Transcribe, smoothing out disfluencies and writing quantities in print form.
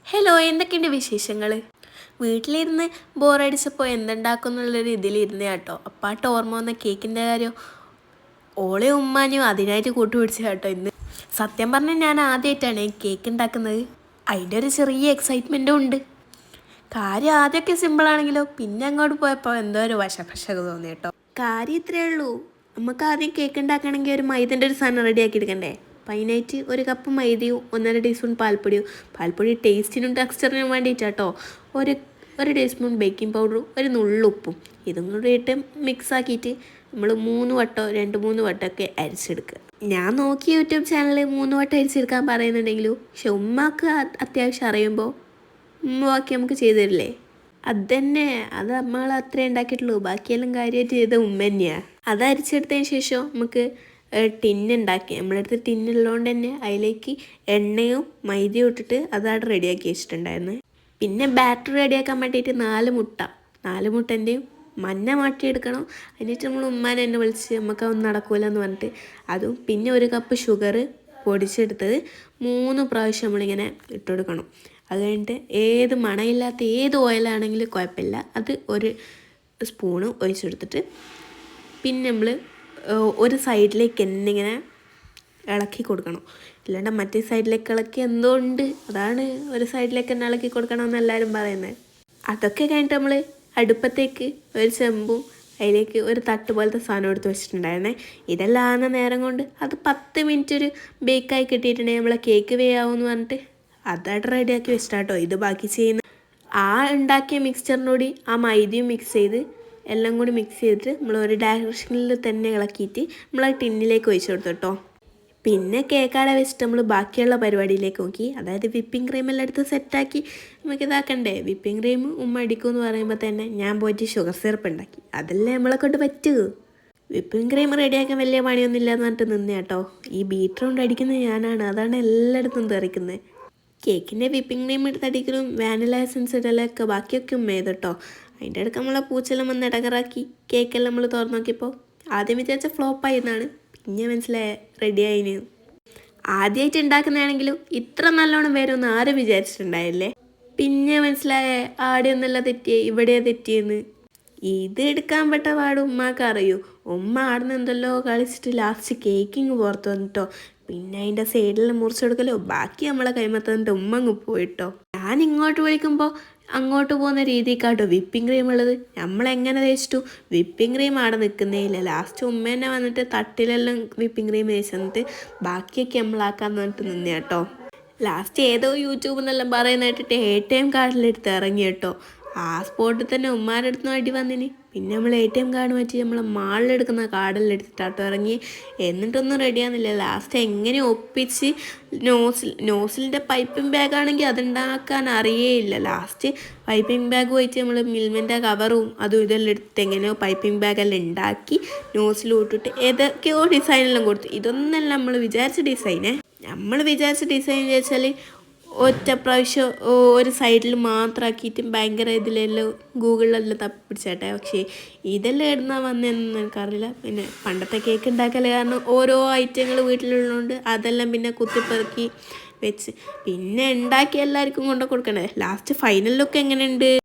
Hello, എന്തൊക്കെയുണ്ട് വിശേഷങ്ങൾ? വീട്ടിലിരുന്ന് ബോറടിച്ചപ്പോൾ എന്തുണ്ടാക്കുന്നുള്ളൊരു ഇതിലിരുന്നേ കേട്ടോ. അപ്പാട്ട് ഓർമ്മ വന്ന കേക്കിൻ്റെ കാര്യം ഓളെ ഉമ്മാനും അതിനായിട്ട് കൂട്ടുപിടിച്ച കേട്ടോ ഇന്ന്. സത്യം പറഞ്ഞാൽ ഞാൻ ആദ്യമായിട്ടാണ് കേക്ക് ഉണ്ടാക്കുന്നത്. അതിൻ്റെ ഒരു ചെറിയ എക്സൈറ്റ്മെൻറ്റും ഉണ്ട്. കാര്യം ആദ്യമൊക്കെ സിമ്പിളാണെങ്കിലോ പിന്നെ അങ്ങോട്ട് പോയപ്പോൾ എന്തോ ഒരു വശപശക തോന്നി കേട്ടോ. കാര്യം ഇത്രയേ ഉള്ളൂ. നമുക്ക് ആദ്യം കേക്ക് ഉണ്ടാക്കണമെങ്കിൽ ഒരു മൈദൻ്റെ ഒരു സാധനം റെഡിയാക്കി എടുക്കണ്ടേ. അപ്പം അതിനായിട്ട് ഒരു കപ്പ് മൈദയും 1.5 ടീസ്പൂൺ പാൽപ്പൊടി ടേസ്റ്റിനും ടെക്സ്ചറിനും വേണ്ടിയിട്ടാട്ടോ. ഒരു ടീസ്പൂൺ ബേക്കിംഗ് പൗഡറും ഒരു നുള്ളുപ്പും ഇതും കൂടി ഇട്ട് മിക്സാക്കിയിട്ട് നമ്മൾ 3 വട്ടോ 2-3 വട്ടമൊക്കെ അരിച്ചെടുക്കുക. ഞാൻ നോക്കിയ യൂട്യൂബ് ചാനലിൽ 3 വട്ടം അരിച്ചെടുക്കാൻ പറയുന്നുണ്ടെങ്കിലും പക്ഷെ ഉമ്മാക്ക് അത്യാവശ്യം അറിയുമ്പോൾ ഉമ്മ ബാക്കി നമുക്ക് ചെയ്തു തരില്ലേ. അതന്നെ, അത് നമ്മൾ അത്രേ ഉണ്ടാക്കിയിട്ടുള്ളൂ. ബാക്കിയെല്ലാം കാര്യമായിട്ട് ചെയ്ത ഉമ്മ തന്നെയാണ്. അത് അരിച്ചെടുത്തതിന് ശേഷം നമുക്ക് ടിന്നുണ്ടാക്കി. നമ്മളടുത്ത് ടിന്നുള്ളതുകൊണ്ട് തന്നെ അതിലേക്ക് എണ്ണയും മൈദയും ഇട്ടിട്ട് അതവിടെ റെഡിയാക്കി വെച്ചിട്ടുണ്ടായിരുന്നു. പിന്നെ ബാറ്റർ റെഡിയാക്കാൻ വേണ്ടിയിട്ട് 4 മുട്ടൻ്റെയും മഞ്ഞ മാറ്റിയെടുക്കണം. എന്നിട്ട് നമ്മൾ ഉമ്മാനെ എന്നെ വിളിച്ച് നമുക്ക് അതൊന്നും നടക്കൂലെന്ന് പറഞ്ഞിട്ട് അതും പിന്നെ 1 കപ്പ് ഷുഗർ പൊടിച്ചെടുത്തത് 3 പ്രാവശ്യം നമ്മളിങ്ങനെ ഇട്ട് കൊടുക്കണം. അത് കഴിഞ്ഞിട്ട് ഏത് മണമില്ലാത്ത ഏത് ഓയിലാണെങ്കിലും കുഴപ്പമില്ല, അത് 1 സ്പൂണ് ഒഴിച്ചെടുത്തിട്ട് പിന്നെ നമ്മൾ ഒരു സൈഡിലേക്ക് തന്നെ ഇങ്ങനെ ഇളക്കി കൊടുക്കണം. അല്ലാണ്ട് മറ്റേ സൈഡിലേക്ക് ഇളക്കി എന്തോ ഉണ്ട്, അതാണ് ഒരു സൈഡിലേക്ക് തന്നെ ഇളക്കി കൊടുക്കണമെന്ന് എല്ലാവരും പറയുന്നത്. അതൊക്കെ കഴിഞ്ഞിട്ട് നമ്മൾ അടുപ്പത്തേക്ക് ഒരു ചെമ്പും അതിലേക്ക് ഒരു തട്ട് പോലത്തെ സാധനം എടുത്ത് വെച്ചിട്ടുണ്ടായിരുന്നേ. ഇതെല്ലാം ആകുന്ന നേരം കൊണ്ട് അത് 10 മിനിറ്റ് ഒരു ബേക്കായി കിട്ടിയിട്ടുണ്ടെങ്കിൽ നമ്മളെ കേക്ക് വേയാവുമെന്ന് പറഞ്ഞിട്ട് അതായിട്ട് റെഡിയാക്കി വെച്ചിട്ടാട്ടോ ഇത് ബാക്കി ചെയ്യുന്നത്. ആ ഉണ്ടാക്കിയ മിക്സ്ചറിനോട് ആ മൈദയും മിക്സ് ചെയ്ത് എല്ലാം കൂടി മിക്സ് ചെയ്തിട്ട് നമ്മൾ ഒരു ഡയറക്ഷനിൽ തന്നെ ഇളക്കിയിട്ട് നമ്മൾ ആ ടിന്നിലേക്ക് ഒഴിച്ചു കൊടുത്തു കേട്ടോ. പിന്നെ കേക്കാടെ വെച്ചിട്ട് നമ്മൾ ബാക്കിയുള്ള പരിപാടിയിലേക്ക് നോക്കി. അതായത് വിപ്പിംഗ് ക്രീമെല്ലാം എടുത്ത് സെറ്റാക്കി നമുക്ക് ഇതാക്കണ്ടേ. വിപ്പിംഗ് ക്രീം ഉമ്മ അടിക്കുമെന്ന് പറയുമ്പോൾ തന്നെ ഞാൻ പോയിട്ട് ഷുഗർ സിറപ്പ് ഉണ്ടാക്കി. അതല്ലേ നമ്മളെ കൊണ്ട് പറ്റൂ. വിപ്പിംഗ് ക്രീം റെഡിയാക്കാൻ വലിയ പണിയൊന്നുമില്ല എന്ന് പറഞ്ഞിട്ട് നിന്ന് കേട്ടോ. ഈ ബീറ്റർ കൊണ്ട് അടിക്കുന്നത് ഞാനാണ്, അതാണ് എല്ലായിടത്തും തെറിക്കുന്നത്. കേക്കിൻ്റെ വിപ്പിംഗ് ക്രീം എടുത്ത് അടിക്കലും വാനില എസൻസ് ഇടലൊക്കെ ബാക്കിയൊക്കെ ഉമ്മ ചെയ്തു കേട്ടോ. അതിൻ്റെ ഇടയ്ക്ക് നമ്മളെ പൂച്ചെല്ലാം വന്ന് ഇടകറാക്കി കേക്കെല്ലാം നമ്മൾ തുറന്നു നോക്കിയപ്പോൾ ആദ്യം വിചാരിച്ച ഫ്ലോപ്പായി എന്നാണ്. പിന്നെ മനസ്സിലായ റെഡിയായിന്. ആദ്യമായിട്ട് ഉണ്ടാക്കുന്നതാണെങ്കിലും ഇത്ര നല്ലോണം വരുമെന്ന് ആരും വിചാരിച്ചിട്ടുണ്ടായില്ലേ. പിന്നെ മനസ്സിലായ ആടെയൊന്നല്ല തെറ്റിയേ, ഇവിടെയാ തെറ്റിയെന്ന്. ഇത് എടുക്കാൻ പെട്ട പാട് ഉമ്മാക്ക് അറിയൂ. ഉമ്മ ആടുന്ന് എന്തല്ലോ കളിച്ചിട്ട് ലാസ്റ്റ് കേക്കിങ് പുറത്ത് വന്നിട്ടോ. പിന്നെ അതിൻ്റെ സൈഡിൽ മുറിച്ചെടുക്കലോ ബാക്കി നമ്മളെ കൈമത്തന്നിട്ട് ഉമ്മ അങ്ങ് പോയിട്ടോ. ഞാൻ ഇങ്ങോട്ട് വിളിക്കുമ്പോൾ അങ്ങോട്ട് പോകുന്ന രീതിക്കാട്ടോ വിപ്പിംഗ് ക്രീം ഉള്ളത്. നമ്മളെങ്ങനെ തേച്ചിട്ടു വിപ്പിംഗ് ക്രീം അവിടെ നിൽക്കുന്നേ ഇല്ല. ലാസ്റ്റ് ഉമ്മ തന്നെ വന്നിട്ട് തട്ടിലെല്ലാം വിപ്പിംഗ് ക്രീം തേച്ച് തന്നിട്ട് ബാക്കിയൊക്കെ നമ്മളാക്കാന്ന് പറഞ്ഞിട്ട് നിന്നേ കേട്ടോ. ലാസ്റ്റ് ഏതോ യൂട്യൂബിൽ നിന്നെല്ലാം പറയുന്ന കേട്ടിട്ട് ATM കാർഡിലെടുത്ത് ഇറങ്ങി കേട്ടോ. ആ സ്പോട്ടിൽ തന്നെ ഉമ്മാരുടെ അടുത്ത് അടി വന്നിന്. പിന്നെ നമ്മൾ ATM കാർഡ് മാറ്റി നമ്മൾ മാളിലെടുക്കുന്ന കാർഡെല്ലാം എടുത്തിട്ടാട്ടോ ഇറങ്ങി. എന്നിട്ടൊന്നും റെഡിയാകുന്നില്ല. ലാസ്റ്റ് എങ്ങനെ ഒപ്പിച്ച് നോസിലിൻ്റെ പൈപ്പിംഗ് ബാഗാണെങ്കിൽ അതുണ്ടാക്കാൻ അറിയേയില്ല. ലാസ്റ്റ് പൈപ്പിംഗ് ബാഗ് പോയിട്ട് നമ്മൾ മിൽമൻ്റെ കവറും അതും ഇതെല്ലാം എടുത്തിട്ട് എങ്ങനെയോ പൈപ്പിംഗ് ബാഗെല്ലാം ഉണ്ടാക്കി നോസിൽ ഇട്ടിട്ട് ഏതൊക്കെയോ ഡിസൈനെല്ലാം കൊടുത്തു. ഇതൊന്നല്ല നമ്മൾ വിചാരിച്ച ഡിസൈനേ. നമ്മൾ വിചാരിച്ച ഡിസൈൻ വെച്ചാൽ ഒറ്റ പ്രാവശ്യം ഒരു സൈഡിൽ മാത്രമാക്കിയിട്ട് ഭയങ്കര ഇതിലെല്ലാം ഗൂഗിളിലെല്ലാം തപ്പിപ്പിടിച്ചേട്ടെ. പക്ഷേ ഇതെല്ലാം ഇടുന്ന വന്നതെന്ന് എനിക്കറിയില്ല. പിന്നെ പണ്ടത്തെ കേക്ക് ഉണ്ടാക്കൽ കാരണം ഓരോ ഐറ്റങ്ങൾ വീട്ടിലുള്ളതുകൊണ്ട് അതെല്ലാം പിന്നെ കുത്തിപ്പെറുക്കി വെച്ച് പിന്നെ ഉണ്ടാക്കി എല്ലാവർക്കും കൊണ്ട് കൊടുക്കണേ. ലാസ്റ്റ് ഫൈനൽ ലുക്ക് എങ്ങനെയുണ്ട്?